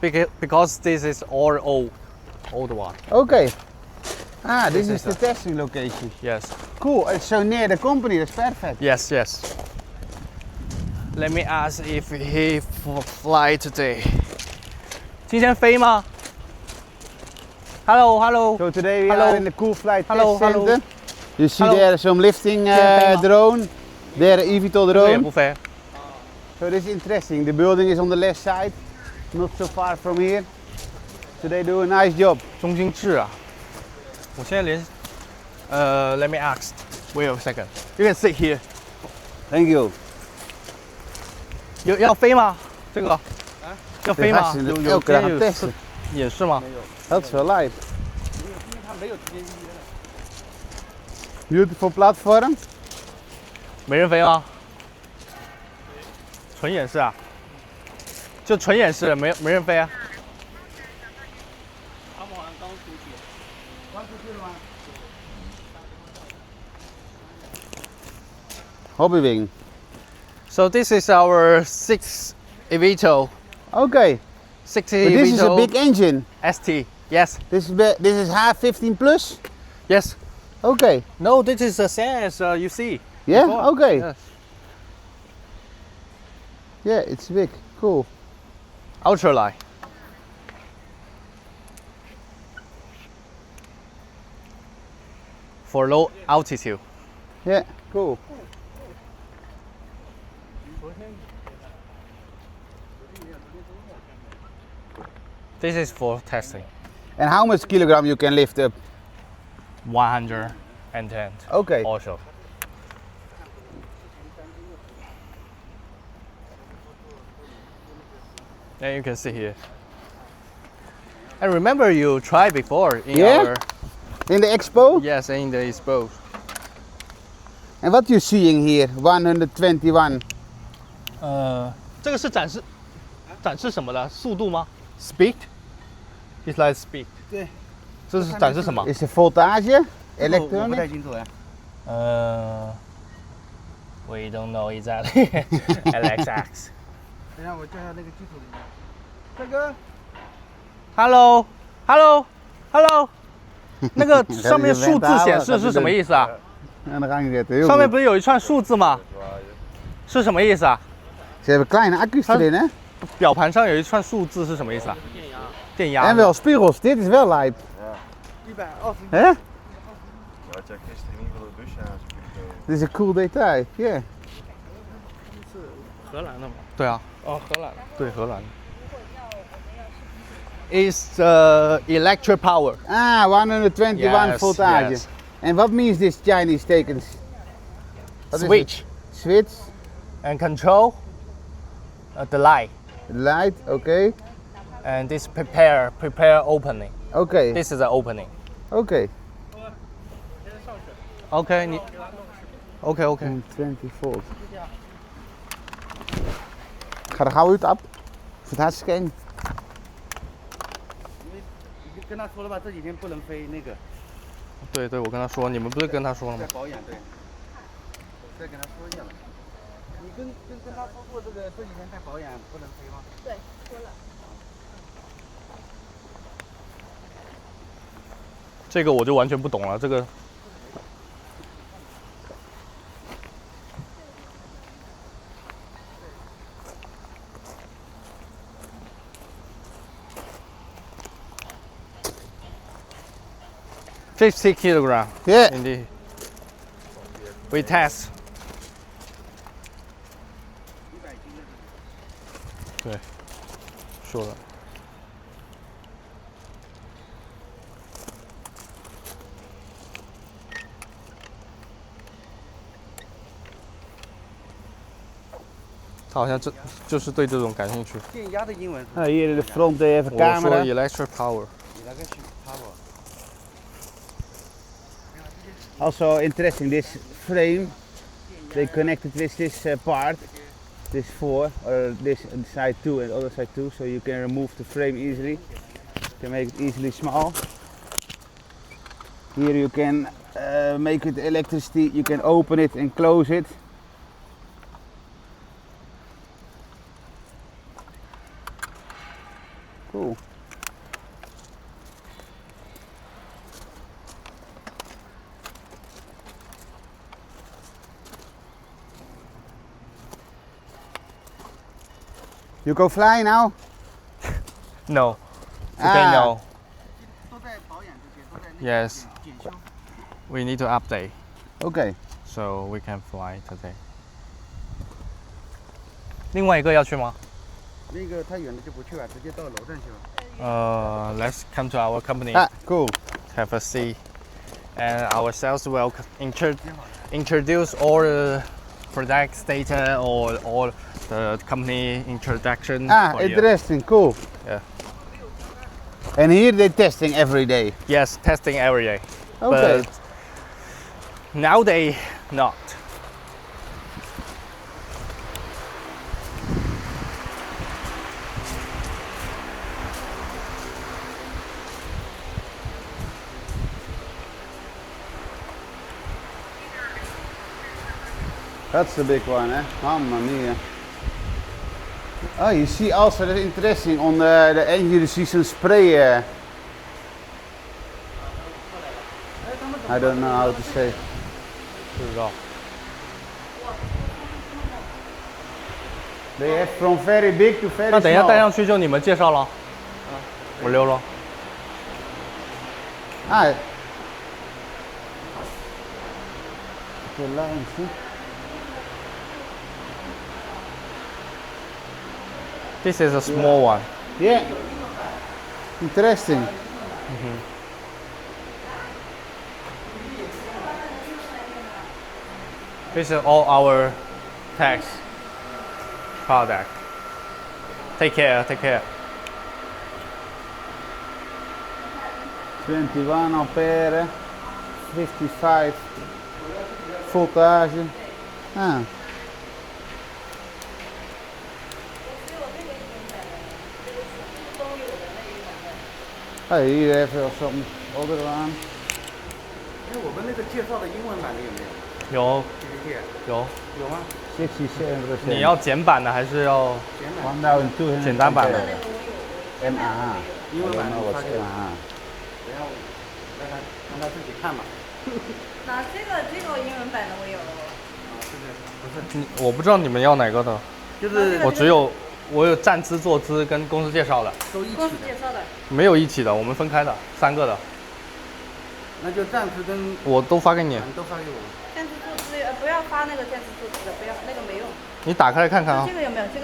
because this is all old one. Okay. Ah, this is the testing location. Yes. Cool. It's so near the company. That's perfect. Yes. Let me ask if he fly today. 今天飞吗 Hello. So today we Hello. are in the CoolFly Hello, test hello. center. You see Hello. there some lifting 今天飞吗 drone. There eVTOL 也 drone. 不飞 So this is interesting. The building is on the left side, not so far from here. So they do a nice job. 中心制啊我现在连let me ask wait a second you can sit here Thank you. 要飞吗这个要飞吗 We gaan ze 有 elke dag gaan 有 testen. 演示吗 Dat is wel live. Beautiful platform. 没人飞吗纯演示啊就纯演示没人飞啊 Hobby wing. So this is our 6th eVTOL Okay. 60 But this is a eVTOL big engine. ST yes This is half 15 plus. yes Okay. no this is the same as you see Yeah. before. Okay. Yes. Yeah, it's big. Cool. Ultralight for low altitude. Yeah. Cool. This is for testing. And how much kilogram you can lift up? 110 Okay. also. And you can see here. And remember you tried before in Yeah? our In the expo? yes in the expo. And what you seeing here? 121. 这个是展示什么的？速度吗 ？Speed? It's like speed. 对。这是展示什么？ Is the voltage? 我不太 Electronic? 清楚呀。We don't know exactly. LXX. 等下我叫下那个机组的人。帅哥， Hello. 那个上面数字显示是什么意思啊？ En dan gaan we zetten. Heel 上面 goed. 不是有一串数字吗？是什么意思啊？ Ze hebben kleine accu's erin, hè? 表盘上有一串数字是什么意思啊？电压。 En wel spiegels. Dit is wel lijp. 120。 Hè? Ja, had jij gisteren in ieder geval de busje aan. Dit is een cool detail. Yeah. 荷兰的吗？对啊。哦，荷兰。对，荷兰。Is electric power. Ah, 121 Yes, voltage. yes. And what means this Chinese tekens? Wat is Switch het? Switch. and control the light. Light. Okay. And this prepare opening. Okay. This is the opening. Okay. OK 你 OK 120 volt. Ga er gauw uit op. Ik vind het hartstikke eng. 你跟他说了吧，这几天不能飞那个，对，我跟他说，你们不是跟他说了吗在？保养对。再跟他说一下吧。你跟他说过这几天在保养不能飞吗？对，说了。这个我就完全不懂了，这个。50 kilogram. Yeah. Indeed. We test. 对，说了。他好像就是对这种感兴趣。电压的英文。 Hier in de front even 我说 camera. electric power. 你那个是 power。 Also interesting, this frame, they connected with this part, this 4, or this side 2 and other side 2, so you can remove the frame easily. You can make it easily small. Here you can make it electricity, you can open it and close it. Cool. You go fly now? No. Today Ah. no. 都在保养这些，都在那个 Yes. 检修。 We need to update Okay. so we can fly today. 另外一个要去吗？那个太远了就不去了，直接到楼站去了。Let's come to our company. Ah, cool. Have a seat. And our sales will introduce all the product data or all the company introduction. Ah, for you. interesting. Cool. Yeah. And here they're testing every day. Yes, testing every day. Okay. But nowadays, not. That's the big one, eh? Mamma mia. Oh, you see also that's interesting on the engine you see some spray. I don't know how to say. 不知道。 They have from very big to very 那等一下带 small. 上去就你们介绍了。我溜了。 Ah. The line, see? This is a small one. Yeah. Interesting. This is all our tax product. Take care, take care. 21 ampere, 55 voltage. Ah. Oh, hier even some other one. 哎，我们那个介绍的英文版的有没有有 ？PPT 有，有吗？ 67%. 你要简版的还是要1200简单版的？ MAH. 英文版 I 的 don't know 我 what's 发给我， MAH. 等下我让他自己看吧。那这个英文版的我有了。我不知道你们要哪个的，就是我有站姿、坐姿跟公司介绍的，都一起公司的，介绍的。没有一起的，我们分开的，3个的，那就站姿跟我都发给你，都发给我。站姿坐姿不要发那个站姿坐姿的，不要那个没用。你打开来看看啊这。个有没有？这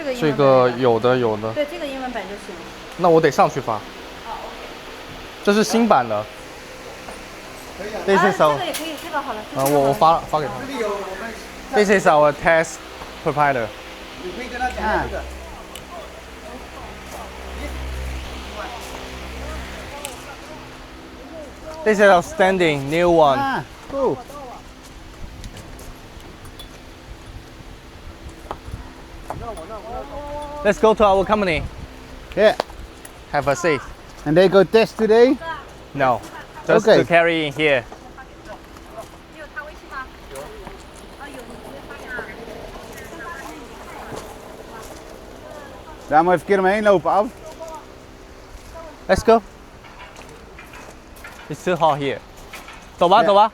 个英这文版个有的有的，对，这个英文版就行了。那我得上去发，好，OK。这是新版的。This 啊， is 这 our 个也可以，这个好了。我发给他。这里有我们， This is our test provider. 你可以跟他讲讲这个。 This is outstanding new one. Ah, cool. Let's go to our company. Yeah. Have a seat. And they go test today? No, just Okay. to carry in here. 你有他微信吗？有。啊，有，你直接发给他。 Daar moet even een keer omheen lopen af. Let's go. It's too hot here. 走吧， Yeah. 走吧。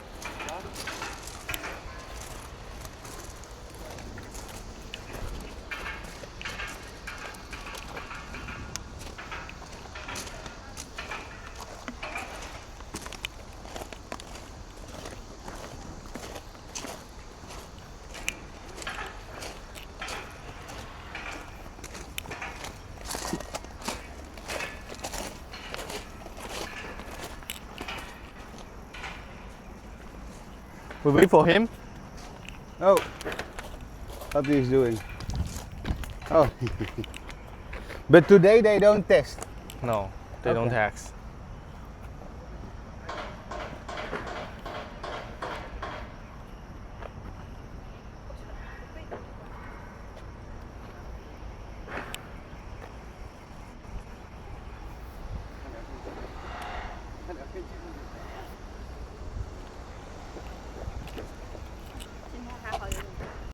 We wait for him. Oh. What he's doing. Oh. But today they don't test. No, they don't Okay. tax.